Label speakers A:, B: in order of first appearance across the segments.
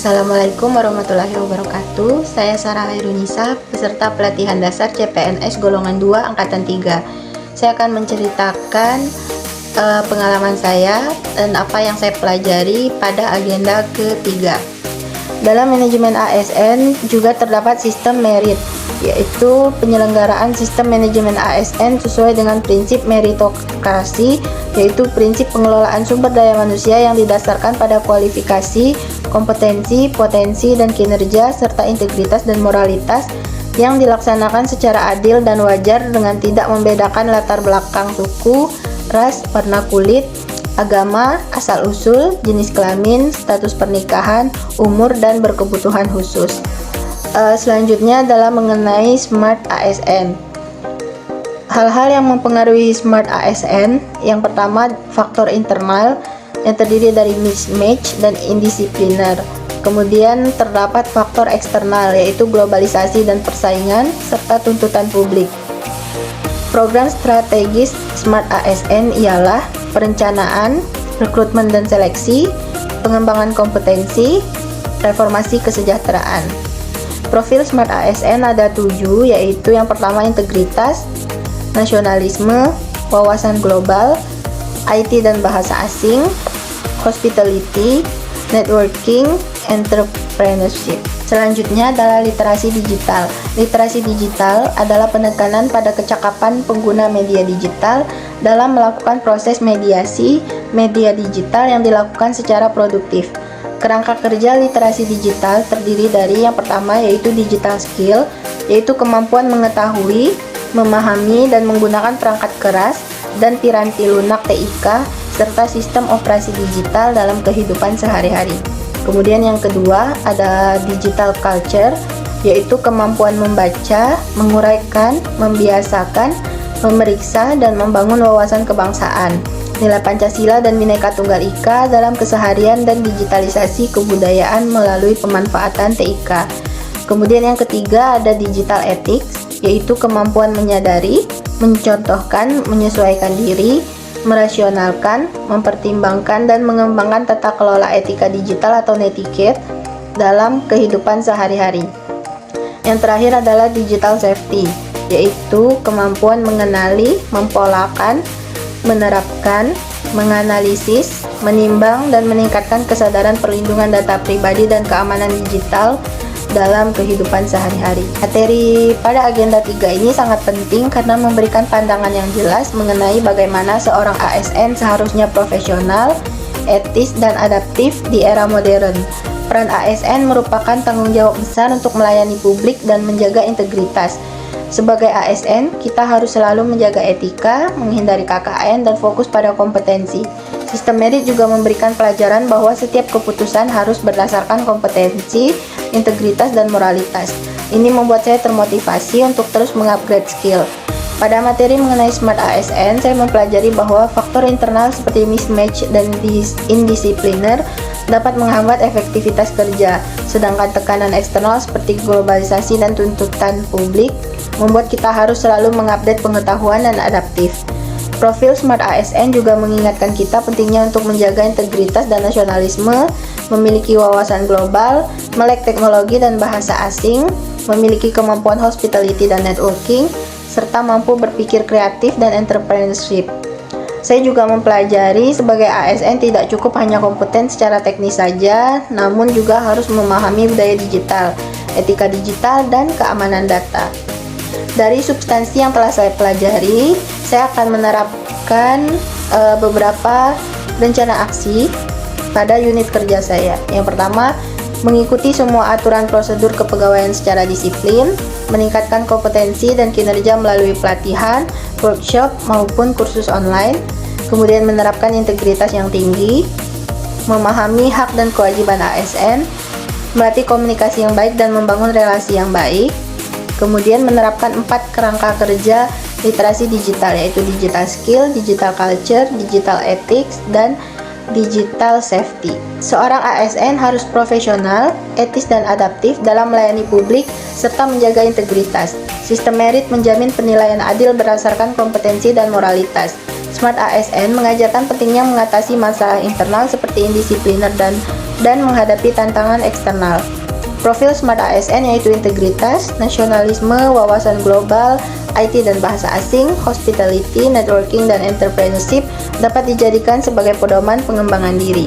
A: Assalamualaikum warahmatullahi wabarakatuh. Saya Sarah Hairunisa, peserta pelatihan dasar CPNS golongan 2 angkatan 3. Saya akan menceritakan pengalaman saya dan apa yang saya pelajari pada agenda ketiga. Dalam manajemen ASN juga terdapat sistem merit, yaitu penyelenggaraan sistem manajemen ASN sesuai dengan prinsip meritokrasi, yaitu prinsip pengelolaan sumber daya manusia yang didasarkan pada kualifikasi, kompetensi, potensi, dan kinerja, serta integritas dan moralitas yang dilaksanakan secara adil dan wajar dengan tidak membedakan latar belakang suku, ras, warna kulit, agama, asal-usul, jenis kelamin, status pernikahan, umur, dan berkebutuhan khusus. Selanjutnya adalah mengenai Smart ASN. Hal-hal yang mempengaruhi Smart ASN, yang pertama faktor internal yang terdiri dari mismatch dan indisipliner. Kemudian terdapat faktor eksternal, yaitu globalisasi dan persaingan, serta tuntutan publik. Program strategis Smart ASN ialah perencanaan, rekrutmen dan seleksi, pengembangan kompetensi, reformasi kesejahteraan. Profil Smart ASN ada 7, yaitu yang pertama integritas, nasionalisme, wawasan global, IT dan bahasa asing, hospitality, networking, entrepreneurship. Selanjutnya adalah literasi digital. Literasi digital adalah penekanan pada kecakapan pengguna media digital dalam melakukan proses mediasi media digital yang dilakukan secara produktif. Kerangka kerja literasi digital terdiri dari yang pertama yaitu digital skill, yaitu kemampuan mengetahui, memahami, dan menggunakan perangkat keras dan piranti lunak TIK serta sistem operasi digital dalam kehidupan sehari-hari. Kemudian yang kedua ada digital culture, yaitu kemampuan membaca, menguraikan, membiasakan, memeriksa, dan membangun wawasan kebangsaan, nilai Pancasila dan Bhinneka Tunggal Ika dalam keseharian dan digitalisasi kebudayaan melalui pemanfaatan TIK. Kemudian yang ketiga ada digital ethics, yaitu kemampuan menyadari, mencontohkan, menyesuaikan diri, merasionalkan, mempertimbangkan, dan mengembangkan tata kelola etika digital atau netiquette dalam kehidupan sehari-hari. Yang terakhir adalah digital safety, yaitu kemampuan mengenali, mempolakan, menerapkan, menganalisis, menimbang, dan meningkatkan kesadaran perlindungan data pribadi dan keamanan digital dalam kehidupan sehari-hari. Materi pada agenda 3 ini sangat penting karena memberikan pandangan yang jelas mengenai bagaimana seorang ASN seharusnya profesional, etis, dan adaptif di era modern. Peran ASN merupakan tanggung jawab besar untuk melayani publik dan menjaga integritas. Sebagai ASN, kita harus selalu menjaga etika, menghindari KKN, dan fokus pada kompetensi. Sistem merit juga memberikan pelajaran bahwa setiap keputusan harus berdasarkan kompetensi, integritas, dan moralitas. Ini membuat saya termotivasi untuk terus mengupgrade skill. Pada materi mengenai Smart ASN, saya mempelajari bahwa faktor internal seperti mismatch dan indisipliner dapat menghambat efektivitas kerja, sedangkan tekanan eksternal seperti globalisasi dan tuntutan publik membuat kita harus selalu mengupdate pengetahuan dan adaptif. Profil Smart ASN juga mengingatkan kita pentingnya untuk menjaga integritas dan nasionalisme, memiliki wawasan global, melek teknologi dan bahasa asing, memiliki kemampuan hospitality dan networking, serta mampu berpikir kreatif dan entrepreneurship. Saya juga mempelajari sebagai ASN tidak cukup hanya kompeten secara teknis saja, namun juga harus memahami budaya digital, etika digital, dan keamanan data. Dari substansi yang telah saya pelajari, saya akan menerapkan beberapa rencana aksi pada unit kerja saya. Yang pertama, mengikuti semua aturan prosedur kepegawaian secara disiplin, meningkatkan kompetensi dan kinerja melalui pelatihan, workshop, maupun kursus online, kemudian menerapkan integritas yang tinggi, memahami hak dan kewajiban ASN, melatih komunikasi yang baik dan membangun relasi yang baik, kemudian menerapkan 4 kerangka kerja literasi digital, yaitu digital skill, digital culture, digital ethics, dan digital safety. Seorang ASN harus profesional, etis, dan adaptif dalam melayani publik serta menjaga integritas. Sistem merit menjamin penilaian adil berdasarkan kompetensi dan moralitas. Smart ASN mengajarkan pentingnya mengatasi masalah internal seperti indisipliner dan menghadapi tantangan eksternal. Profil Smart ASN yaitu integritas, nasionalisme, wawasan global, IT dan bahasa asing, hospitality, networking, dan entrepreneurship dapat dijadikan sebagai pedoman pengembangan diri.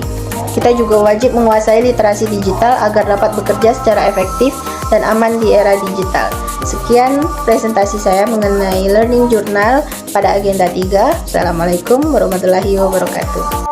A: Kita juga wajib menguasai literasi digital agar dapat bekerja secara efektif dan aman di era digital. Sekian presentasi saya mengenai Learning Journal pada agenda 3. Assalamualaikum warahmatullahi wabarakatuh.